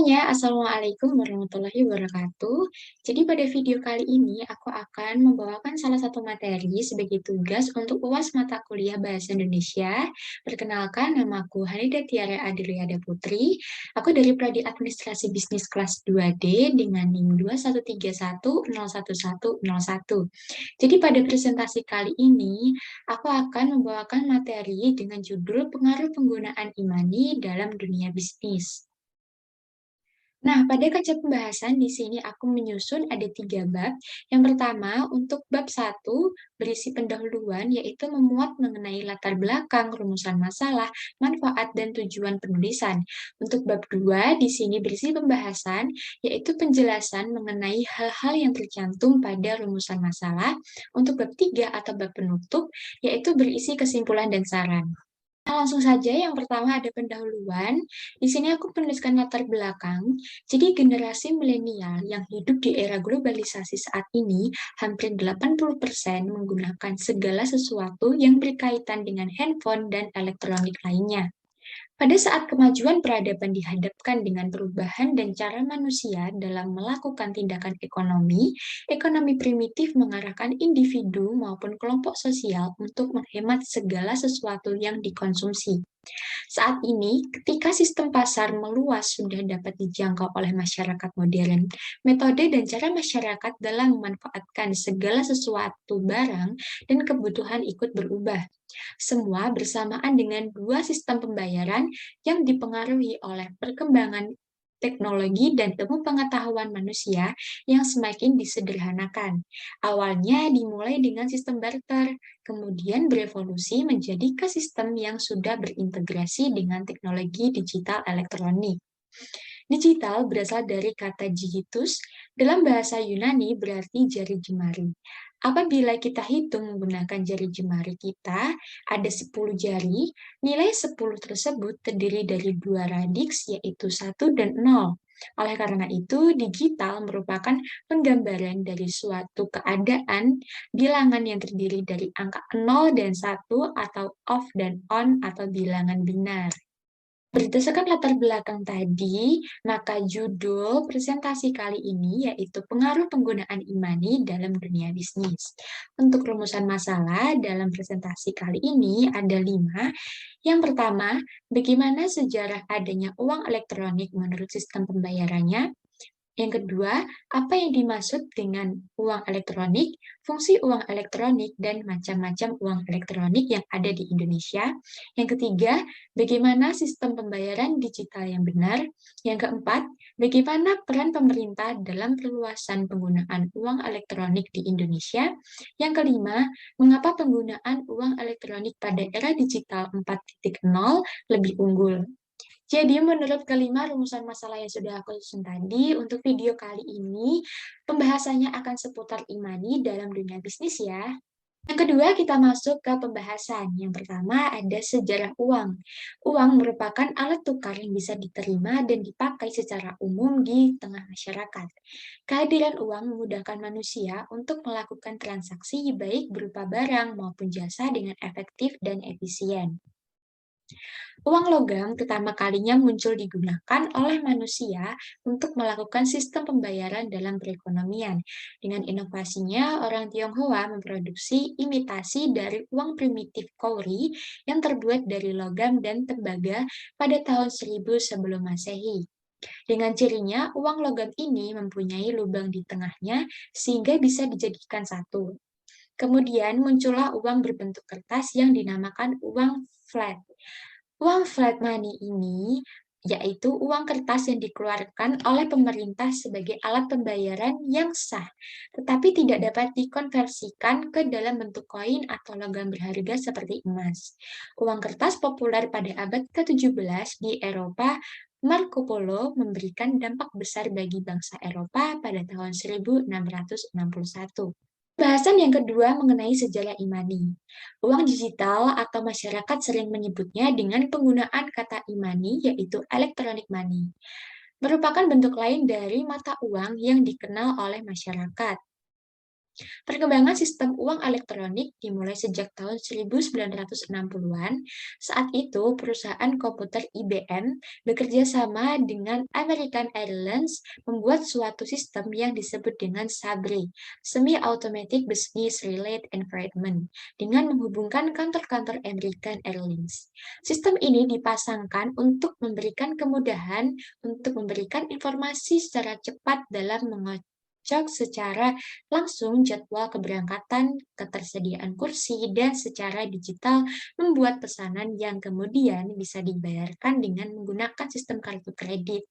Semuanya, Assalamualaikum warahmatullahi wabarakatuh. Jadi pada video kali ini aku akan membawakan salah satu materi sebagai tugas untuk UAS mata kuliah Bahasa Indonesia. Perkenalkan, namaku Hanida Tiara Adriada Putri. Aku dari Prodi Administrasi Bisnis kelas 2D dengan NIM 213101101. Jadi pada presentasi kali ini, aku akan membawakan materi dengan judul Pengaruh Penggunaan Imani dalam Dunia Bisnis. Nah, pada kaca pembahasan di sini aku menyusun ada 3 bab. Yang pertama, untuk bab 1 berisi pendahuluan, yaitu memuat mengenai latar belakang, rumusan masalah, manfaat, dan tujuan penulisan. Untuk bab 2 di sini berisi pembahasan, yaitu penjelasan mengenai hal-hal yang tercantum pada rumusan masalah. Untuk bab 3 atau bab penutup, yaitu berisi kesimpulan dan saran. Nah, langsung saja yang pertama ada pendahuluan. Di sini aku menuliskan latar belakang. Jadi generasi milenial yang hidup di era globalisasi saat ini hampir 80% menggunakan segala sesuatu yang berkaitan dengan handphone dan elektronik lainnya. Pada saat kemajuan peradaban dihadapkan dengan perubahan dan cara manusia dalam melakukan tindakan ekonomi, ekonomi primitif mengarahkan individu maupun kelompok sosial untuk menghemat segala sesuatu yang dikonsumsi. Saat ini, ketika sistem pasar meluas sudah dapat dijangkau oleh masyarakat modern, metode dan cara masyarakat dalam memanfaatkan segala sesuatu barang dan kebutuhan ikut berubah. Semua bersamaan dengan dua sistem pembayaran yang dipengaruhi oleh perkembangan teknologi dan ilmu pengetahuan manusia yang semakin disederhanakan. Awalnya dimulai dengan sistem barter, kemudian berevolusi menjadi ke sistem yang sudah berintegrasi dengan teknologi digital elektronik. Digital berasal dari kata digitus, dalam bahasa Yunani berarti jari jemari. Apabila kita hitung menggunakan jari jemari kita, ada 10 jari, nilai 10 tersebut terdiri dari dua radiks, yaitu 1 dan 0. Oleh karena itu, digital merupakan penggambaran dari suatu keadaan bilangan yang terdiri dari angka 0 dan 1 atau off dan on atau bilangan binar. Berdasarkan latar belakang tadi, maka judul presentasi kali ini yaitu pengaruh penggunaan imani dalam dunia bisnis. Untuk rumusan masalah dalam presentasi kali ini ada 5. Yang pertama, bagaimana sejarah adanya uang elektronik menurut sistem pembayarannya? Yang kedua, apa yang dimaksud dengan uang elektronik, fungsi uang elektronik, dan macam-macam uang elektronik yang ada di Indonesia? Yang ketiga, bagaimana sistem pembayaran digital yang benar? Yang keempat, bagaimana peran pemerintah dalam perluasan penggunaan uang elektronik di Indonesia? Yang kelima, mengapa penggunaan uang elektronik pada era digital 4.0 lebih unggul? Jadi menurut kelima rumusan masalah yang sudah aku susun tadi, untuk video kali ini pembahasannya akan seputar imani dalam dunia bisnis ya. Yang kedua, kita masuk ke pembahasan. Yang pertama ada sejarah uang. Uang merupakan alat tukar yang bisa diterima dan dipakai secara umum di tengah masyarakat. Kehadiran uang memudahkan manusia untuk melakukan transaksi baik berupa barang maupun jasa dengan efektif dan efisien. Uang logam pertama kalinya muncul digunakan oleh manusia untuk melakukan sistem pembayaran dalam perekonomian. Dengan inovasinya, orang Tionghoa memproduksi imitasi dari uang primitif kauri yang terbuat dari logam dan tembaga pada tahun 1000 sebelum Masehi. Dengan cirinya, uang logam ini mempunyai lubang di tengahnya sehingga bisa dijadikan satu. Kemudian muncullah uang berbentuk kertas yang dinamakan uang flat. Uang flat money ini yaitu uang kertas yang dikeluarkan oleh pemerintah sebagai alat pembayaran yang sah, tetapi tidak dapat dikonversikan ke dalam bentuk koin atau logam berharga seperti emas. Uang kertas populer pada abad ke-17 di Eropa. Marco Polo memberikan dampak besar bagi bangsa Eropa pada tahun 1661. Bahasan yang kedua mengenai sejarah imani. Uang digital atau masyarakat sering menyebutnya dengan penggunaan kata imani, yaitu electronic money. Merupakan bentuk lain dari mata uang yang dikenal oleh masyarakat. Perkembangan sistem uang elektronik dimulai sejak tahun 1960-an. Saat itu, perusahaan komputer IBM bekerja sama dengan American Airlines membuat suatu sistem yang disebut dengan SABRE, Semi-Automatic Business Relay Environment, dengan menghubungkan kantor-kantor American Airlines. Sistem ini dipasangkan untuk memberikan kemudahan untuk memberikan informasi secara cepat dalam mengocok secara langsung jadwal keberangkatan, ketersediaan kursi, dan secara digital membuat pesanan yang kemudian bisa dibayarkan dengan menggunakan sistem kartu kredit.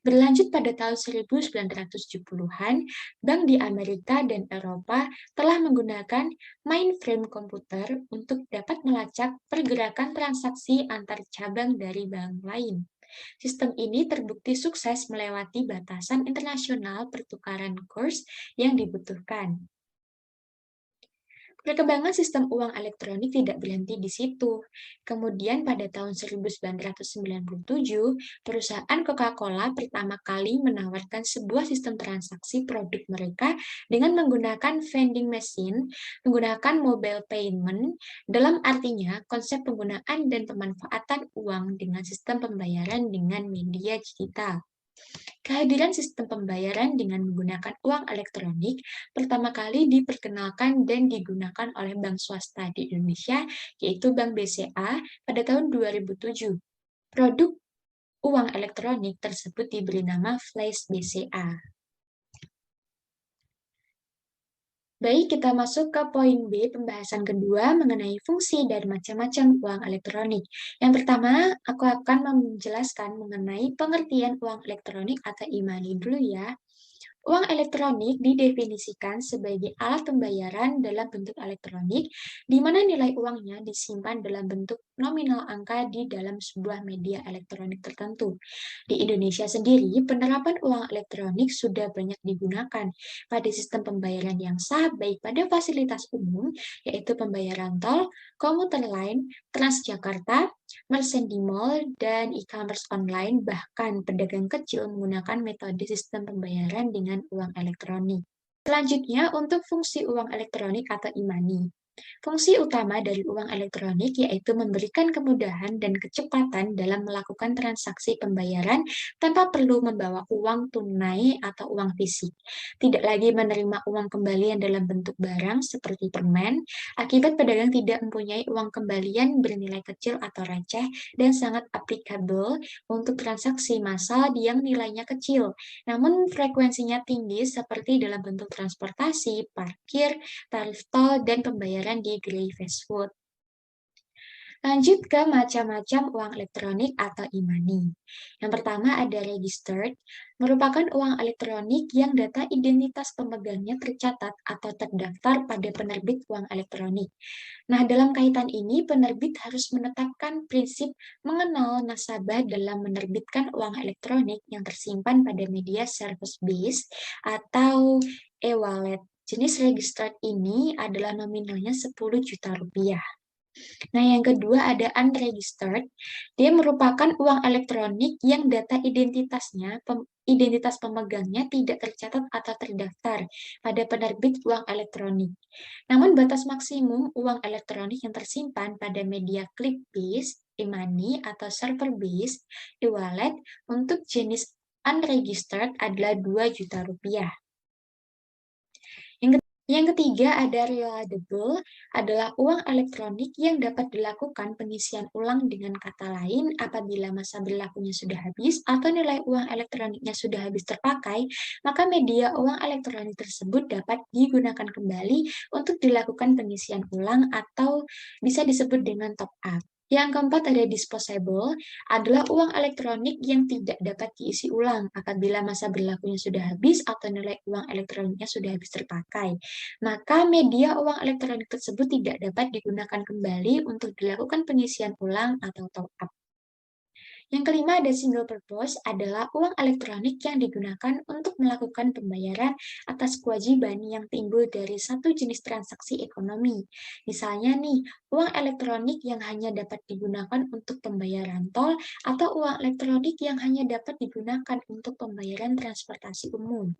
Berlanjut pada tahun 1970-an, bank di Amerika dan Eropa telah menggunakan mainframe komputer untuk dapat melacak pergerakan transaksi antar cabang dari bank lain. Sistem ini terbukti sukses melewati batasan internasional pertukaran kurs yang dibutuhkan. Perkembangan sistem uang elektronik tidak berhenti di situ. Kemudian pada tahun 1997, perusahaan Coca-Cola pertama kali menawarkan sebuah sistem transaksi produk mereka dengan menggunakan vending machine, menggunakan mobile payment, dalam artinya konsep penggunaan dan pemanfaatan uang dengan sistem pembayaran dengan media digital. Kehadiran sistem pembayaran dengan menggunakan uang elektronik pertama kali diperkenalkan dan digunakan oleh bank swasta di Indonesia, yaitu Bank BCA pada tahun 2007. Produk uang elektronik tersebut diberi nama Flash BCA. Baik, kita masuk ke poin B, pembahasan kedua mengenai fungsi dan macam-macam uang elektronik. Yang pertama, aku akan menjelaskan mengenai pengertian uang elektronik atau e-money dulu ya. Uang elektronik didefinisikan sebagai alat pembayaran dalam bentuk elektronik, di mana nilai uangnya disimpan dalam bentuk nominal angka di dalam sebuah media elektronik tertentu. Di Indonesia sendiri, penerapan uang elektronik sudah banyak digunakan pada sistem pembayaran yang sah, baik pada fasilitas umum, yaitu pembayaran tol, komuter lain, Transjakarta, merchant di mall, dan e-commerce online, bahkan pedagang kecil menggunakan metode sistem pembayaran dengan uang elektronik. Selanjutnya, untuk fungsi uang elektronik atau e-money. Fungsi utama dari uang elektronik yaitu memberikan kemudahan dan kecepatan dalam melakukan transaksi pembayaran tanpa perlu membawa uang tunai atau uang fisik. Tidak lagi menerima uang kembalian dalam bentuk barang seperti permen, akibat pedagang tidak mempunyai uang kembalian bernilai kecil atau receh dan sangat applicable untuk transaksi massal yang nilainya kecil, namun frekuensinya tinggi seperti dalam bentuk transportasi, parkir, tarif tol, dan pembayaran di gerai fast food. Lanjut ke macam-macam uang elektronik atau e-money. Yang pertama ada registered, merupakan uang elektronik yang data identitas pemegangnya tercatat atau terdaftar pada penerbit uang elektronik. Nah, dalam kaitan ini, penerbit harus menetapkan prinsip mengenal nasabah dalam menerbitkan uang elektronik yang tersimpan pada media service base atau e-wallet. Jenis registered ini adalah nominalnya 10 juta rupiah. Nah, yang kedua ada unregistered. Dia merupakan uang elektronik yang data identitas pemegangnya tidak tercatat atau terdaftar pada penerbit uang elektronik. Namun batas maksimum uang elektronik yang tersimpan pada media click-based, e-money, atau server-based, e-wallet untuk jenis unregistered adalah 2 juta rupiah. Yang ketiga ada reloadable, adalah uang elektronik yang dapat dilakukan pengisian ulang dengan kata lain apabila masa berlakunya sudah habis atau nilai uang elektroniknya sudah habis terpakai, maka media uang elektronik tersebut dapat digunakan kembali untuk dilakukan pengisian ulang atau bisa disebut dengan top up. Yang keempat ada disposable, adalah uang elektronik yang tidak dapat diisi ulang apabila masa berlakunya sudah habis atau nilai uang elektroniknya sudah habis terpakai. Maka media uang elektronik tersebut tidak dapat digunakan kembali untuk dilakukan pengisian ulang atau top up. Yang kelima ada single purpose, adalah uang elektronik yang digunakan untuk melakukan pembayaran atas kewajiban yang timbul dari satu jenis transaksi ekonomi. Misalnya nih, uang elektronik yang hanya dapat digunakan untuk pembayaran tol atau uang elektronik yang hanya dapat digunakan untuk pembayaran transportasi umum.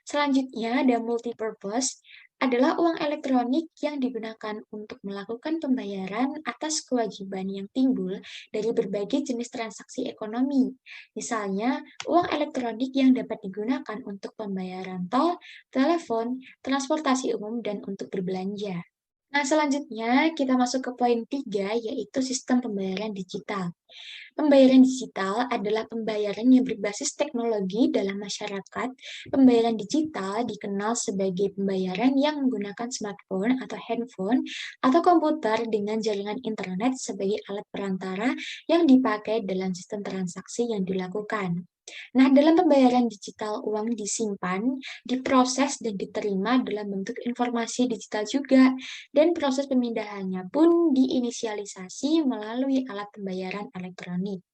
Selanjutnya ada multipurpose, adalah uang elektronik yang digunakan untuk melakukan pembayaran atas kewajiban yang timbul dari berbagai jenis transaksi ekonomi. Misalnya, uang elektronik yang dapat digunakan untuk pembayaran tol, telepon, transportasi umum, dan untuk berbelanja. Nah, selanjutnya kita masuk ke poin 3, yaitu sistem pembayaran digital. Pembayaran digital adalah pembayaran yang berbasis teknologi dalam masyarakat. Pembayaran digital dikenal sebagai pembayaran yang menggunakan smartphone atau handphone atau komputer dengan jaringan internet sebagai alat perantara yang dipakai dalam sistem transaksi yang dilakukan. Nah, dalam pembayaran digital, uang disimpan, diproses, dan diterima dalam bentuk informasi digital juga, dan proses pemindahannya pun diinisialisasi melalui alat pembayaran elektronik.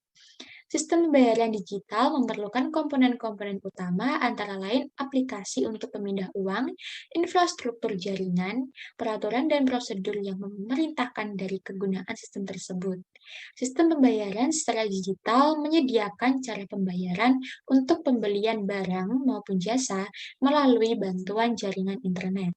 Sistem pembayaran digital memerlukan komponen-komponen utama antara lain aplikasi untuk pemindah uang, infrastruktur jaringan, peraturan dan prosedur yang memerintahkan dari kegunaan sistem tersebut. Sistem pembayaran secara digital menyediakan cara pembayaran untuk pembelian barang maupun jasa melalui bantuan jaringan internet.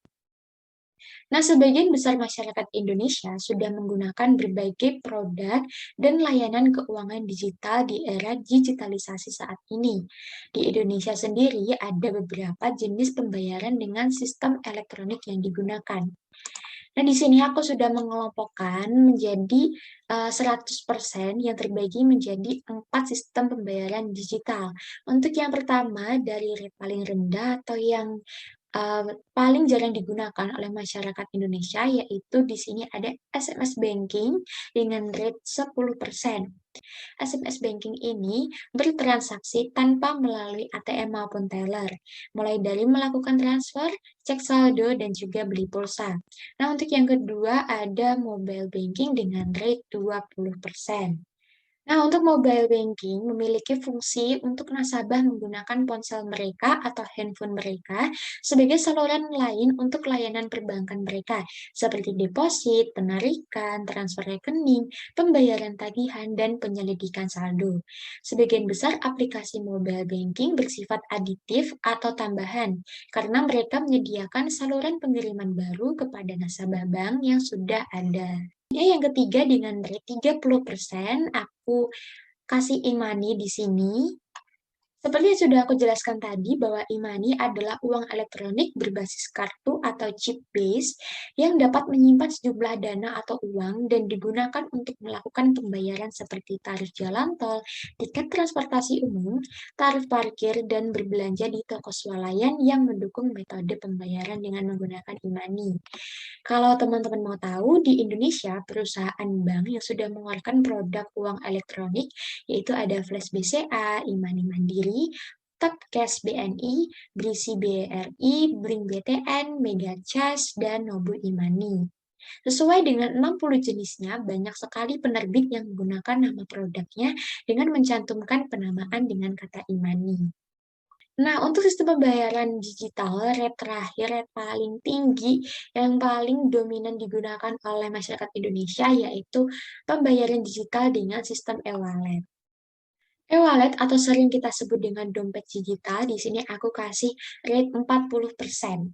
Nah, sebagian besar masyarakat Indonesia sudah menggunakan berbagai produk dan layanan keuangan digital di era digitalisasi saat ini. Di Indonesia sendiri ada beberapa jenis pembayaran dengan sistem elektronik yang digunakan. Nah, di sini aku sudah mengelompokkan menjadi 100% yang terbagi menjadi 4 sistem pembayaran digital. Untuk yang pertama, dari rate paling rendah atau yang paling jarang digunakan oleh masyarakat Indonesia, yaitu di sini ada SMS banking dengan rate 10%. SMS banking ini bertransaksi tanpa melalui ATM maupun teller, mulai dari melakukan transfer, cek saldo, dan juga beli pulsa. Nah, untuk yang kedua ada mobile banking dengan rate 20%. Nah, untuk mobile banking memiliki fungsi untuk nasabah menggunakan ponsel mereka atau handphone mereka sebagai saluran lain untuk layanan perbankan mereka, seperti deposit, penarikan, transfer rekening, pembayaran tagihan, dan penyelidikan saldo. Sebagian besar aplikasi mobile banking bersifat aditif atau tambahan, karena mereka menyediakan saluran pengiriman baru kepada nasabah bank yang sudah ada. Yang ketiga dengan rate 30%, aku kasih e-money di sini. Seperti yang sudah aku jelaskan tadi, bahwa e-money adalah uang elektronik berbasis kartu atau chip base yang dapat menyimpan sejumlah dana atau uang dan digunakan untuk melakukan pembayaran seperti tarif jalan tol, tiket transportasi umum, tarif parkir, dan berbelanja di toko swalayan yang mendukung metode pembayaran dengan menggunakan e-money. Kalau teman-teman mau tahu, di Indonesia perusahaan bank yang sudah mengeluarkan produk uang elektronik yaitu ada Flash BCA, e-money Mandiri, Tapcash BNI, Brisi BRI, Blink BTN, Mega Cash, dan Nobu e-money. Sesuai dengan 60 jenisnya, banyak sekali penerbit yang menggunakan nama produknya dengan mencantumkan penamaan dengan kata e-money. Nah, untuk sistem pembayaran digital, rate terakhir, rate paling tinggi, yang paling dominan digunakan oleh masyarakat Indonesia, yaitu pembayaran digital dengan sistem e-wallet. E-wallet atau sering kita sebut dengan dompet digital, di sini aku kasih rate 40%.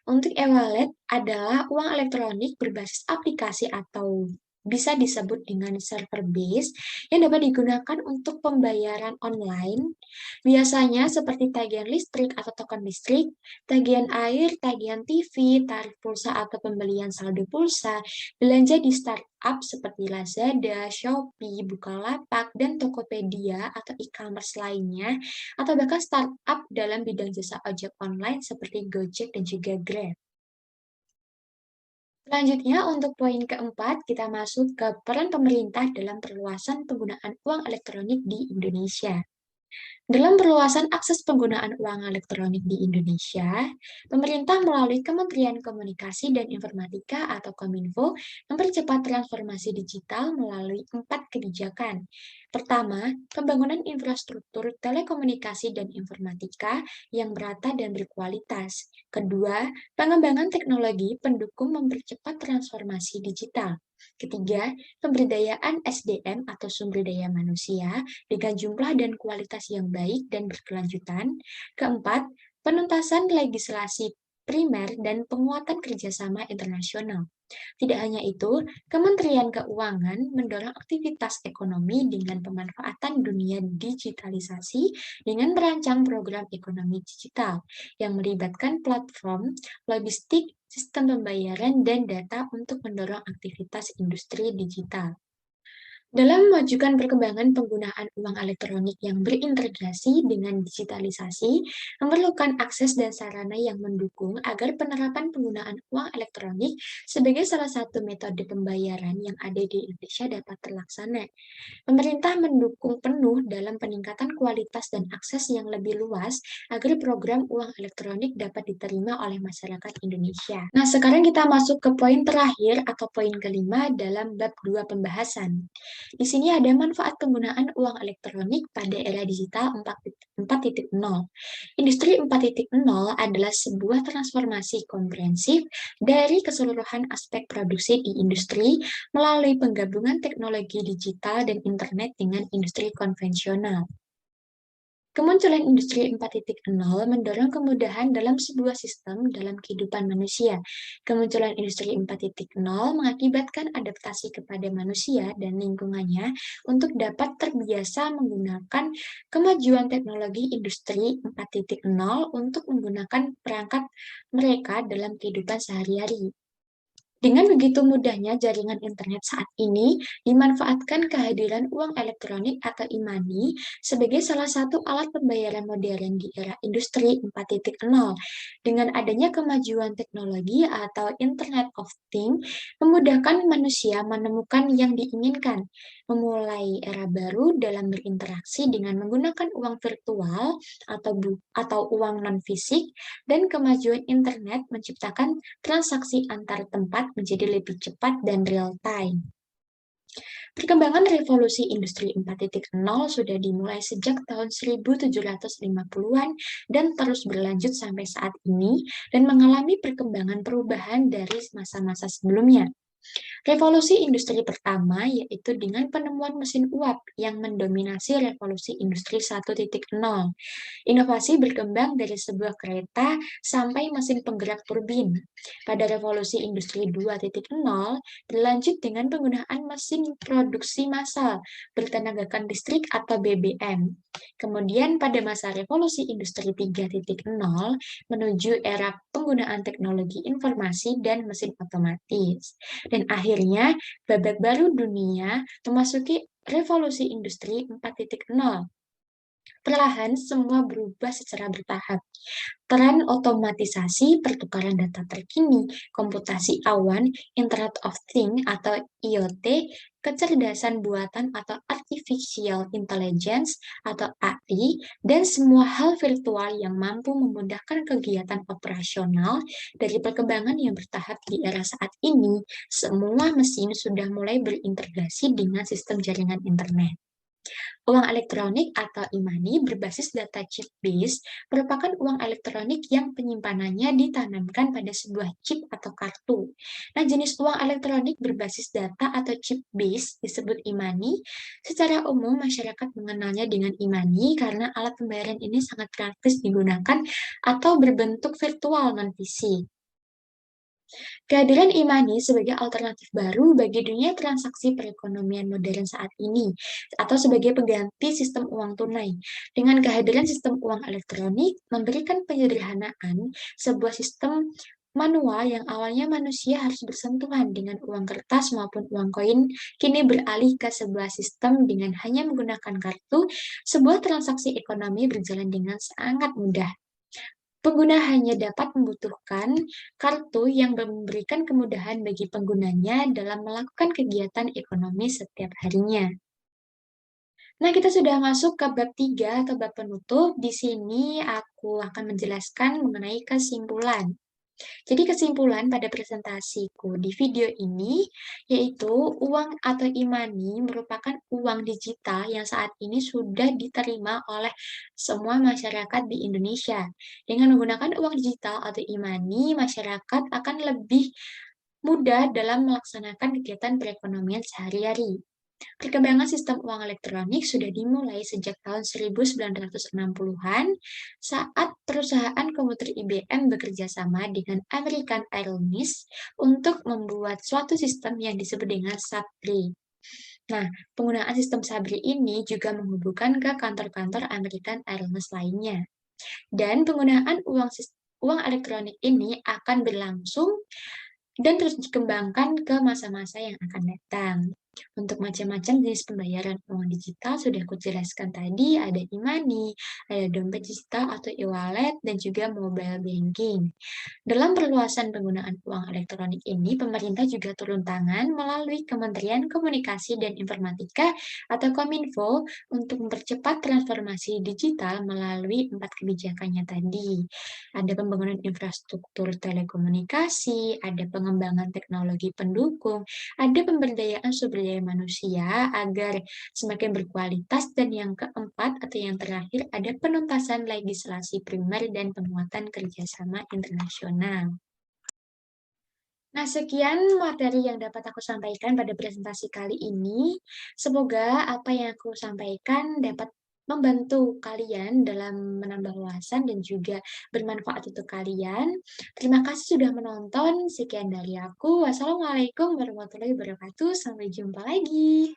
Untuk e-wallet adalah uang elektronik berbasis aplikasi atau bisa disebut dengan server base yang dapat digunakan untuk pembayaran online, biasanya seperti tagihan listrik atau token listrik, tagihan air, tagihan TV, tarif pulsa atau pembelian saldo pulsa, belanja di startup seperti Lazada, Shopee, Bukalapak, dan Tokopedia atau e-commerce lainnya, atau bahkan startup dalam bidang jasa ojek online seperti Gojek dan juga Grab. Selanjutnya, untuk poin keempat, kita masuk ke peran pemerintah dalam perluasan penggunaan uang elektronik di Indonesia. Dalam perluasan akses penggunaan uang elektronik di Indonesia, pemerintah melalui Kementerian Komunikasi dan Informatika atau Kominfo mempercepat transformasi digital melalui 4 kebijakan. Pertama, pembangunan infrastruktur telekomunikasi dan informatika yang merata dan berkualitas. Kedua, pengembangan teknologi pendukung mempercepat transformasi digital. Ketiga, pemberdayaan SDM atau sumber daya manusia dengan jumlah dan kualitas yang baik dan berkelanjutan. Keempat, penuntasan legislasi primer, dan penguatan kerjasama internasional. Tidak hanya itu, Kementerian Keuangan mendorong aktivitas ekonomi dengan pemanfaatan dunia digitalisasi dengan merancang program ekonomi digital yang melibatkan platform, logistik, sistem pembayaran, dan data untuk mendorong aktivitas industri digital. Dalam memajukan perkembangan penggunaan uang elektronik yang berintegrasi dengan digitalisasi, memerlukan akses dan sarana yang mendukung agar penerapan penggunaan uang elektronik sebagai salah satu metode pembayaran yang ada di Indonesia dapat terlaksana. Pemerintah mendukung penuh dalam peningkatan kualitas dan akses yang lebih luas agar program uang elektronik dapat diterima oleh masyarakat Indonesia. Nah, sekarang kita masuk ke poin terakhir atau poin kelima dalam bab 2 pembahasan. Di sini ada manfaat penggunaan uang elektronik pada era digital 4.0. Industri 4.0 adalah sebuah transformasi komprehensif dari keseluruhan aspek produksi di industri melalui penggabungan teknologi digital dan internet dengan industri konvensional. Kemunculan industri 4.0 mendorong kemudahan dalam sebuah sistem dalam kehidupan manusia. Kemunculan industri 4.0 mengakibatkan adaptasi kepada manusia dan lingkungannya untuk dapat terbiasa menggunakan kemajuan teknologi industri 4.0 untuk menggunakan perangkat mereka dalam kehidupan sehari-hari. Dengan begitu mudahnya jaringan internet saat ini, dimanfaatkan kehadiran uang elektronik atau e-money sebagai salah satu alat pembayaran modern di era industri 4.0. Dengan adanya kemajuan teknologi atau Internet of Things, memudahkan manusia menemukan yang diinginkan, memulai era baru dalam berinteraksi dengan menggunakan uang virtual atau uang non-fisik, dan kemajuan internet menciptakan transaksi antar tempat menjadi lebih cepat dan real-time. Perkembangan revolusi industri 4.0 sudah dimulai sejak tahun 1750-an dan terus berlanjut sampai saat ini dan mengalami perkembangan perubahan dari masa-masa sebelumnya. Revolusi industri pertama yaitu dengan penemuan mesin uap yang mendominasi revolusi industri 1.0. Inovasi berkembang dari sebuah kereta sampai mesin penggerak turbin. Pada revolusi industri 2.0, berlanjut dengan penggunaan mesin produksi massal bertenagakan listrik atau BBM. Kemudian pada masa revolusi industri 3.0 menuju era penggunaan teknologi informasi dan mesin otomatis. Dan akhirnya babak baru dunia memasuki revolusi industri 4.0. Perlahan semua berubah secara bertahap. Tren otomatisasi, pertukaran data terkini, komputasi awan, Internet of Things atau IoT, kecerdasan buatan atau Artificial Intelligence atau AI, dan semua hal virtual yang mampu memudahkan kegiatan operasional dari perkembangan yang bertahap di era saat ini, semua mesin sudah mulai berintegrasi dengan sistem jaringan internet. Uang elektronik atau e-money berbasis data chip-based merupakan uang elektronik yang penyimpanannya ditanamkan pada sebuah chip atau kartu. Nah, jenis uang elektronik berbasis data atau chip-based disebut e-money. Secara umum, masyarakat mengenalnya dengan e-money karena alat pembayaran ini sangat praktis digunakan atau berbentuk virtual non-fisik. Kehadiran e-money sebagai alternatif baru bagi dunia transaksi perekonomian modern saat ini, atau sebagai pengganti sistem uang tunai. Dengan kehadiran sistem uang elektronik, memberikan penyederhanaan sebuah sistem manual yang awalnya manusia harus bersentuhan dengan uang kertas maupun uang koin, kini beralih ke sebuah sistem dengan hanya menggunakan kartu, sebuah transaksi ekonomi berjalan dengan sangat mudah. Pengguna hanya dapat membutuhkan kartu yang memberikan kemudahan bagi penggunanya dalam melakukan kegiatan ekonomi setiap harinya. Nah, kita sudah masuk ke bab 3 atau bab penutup. Di sini aku akan menjelaskan mengenai kesimpulan. Jadi kesimpulan pada presentasiku di video ini yaitu uang atau e-money merupakan uang digital yang saat ini sudah diterima oleh semua masyarakat di Indonesia. Dengan menggunakan uang digital atau e-money, masyarakat akan lebih mudah dalam melaksanakan kegiatan perekonomian sehari-hari. Perkembangan sistem uang elektronik sudah dimulai sejak tahun 1960-an saat perusahaan komputer IBM bekerja sama dengan American Airlines untuk membuat suatu sistem yang disebut dengan SABRI. Nah, penggunaan sistem SABRI ini juga menghubungkan ke kantor-kantor American Airlines lainnya. Dan penggunaan uang elektronik ini akan berlangsung dan terus dikembangkan ke masa-masa yang akan datang. Untuk macam-macam jenis pembayaran uang digital sudah aku jelaskan tadi, ada e-money, ada dompet digital atau e-wallet, dan juga mobile banking. Dalam perluasan penggunaan uang elektronik ini, pemerintah juga turun tangan melalui Kementerian Komunikasi dan Informatika atau Kominfo untuk mempercepat transformasi digital melalui 4 kebijakannya tadi. Ada pembangunan infrastruktur telekomunikasi, ada pengembangan teknologi pendukung, ada pemberdayaan sumber daya manusia agar semakin berkualitas, dan yang keempat atau yang terakhir ada penuntasan legislasi primer dan penguatan kerjasama internasional. Nah, sekian materi yang dapat aku sampaikan pada presentasi kali ini. Semoga apa yang aku sampaikan dapat membantu kalian dalam menambah wawasan dan juga bermanfaat untuk kalian. Terima kasih sudah menonton. Sekian dari aku. Wassalamualaikum warahmatullahi wabarakatuh. Sampai jumpa lagi.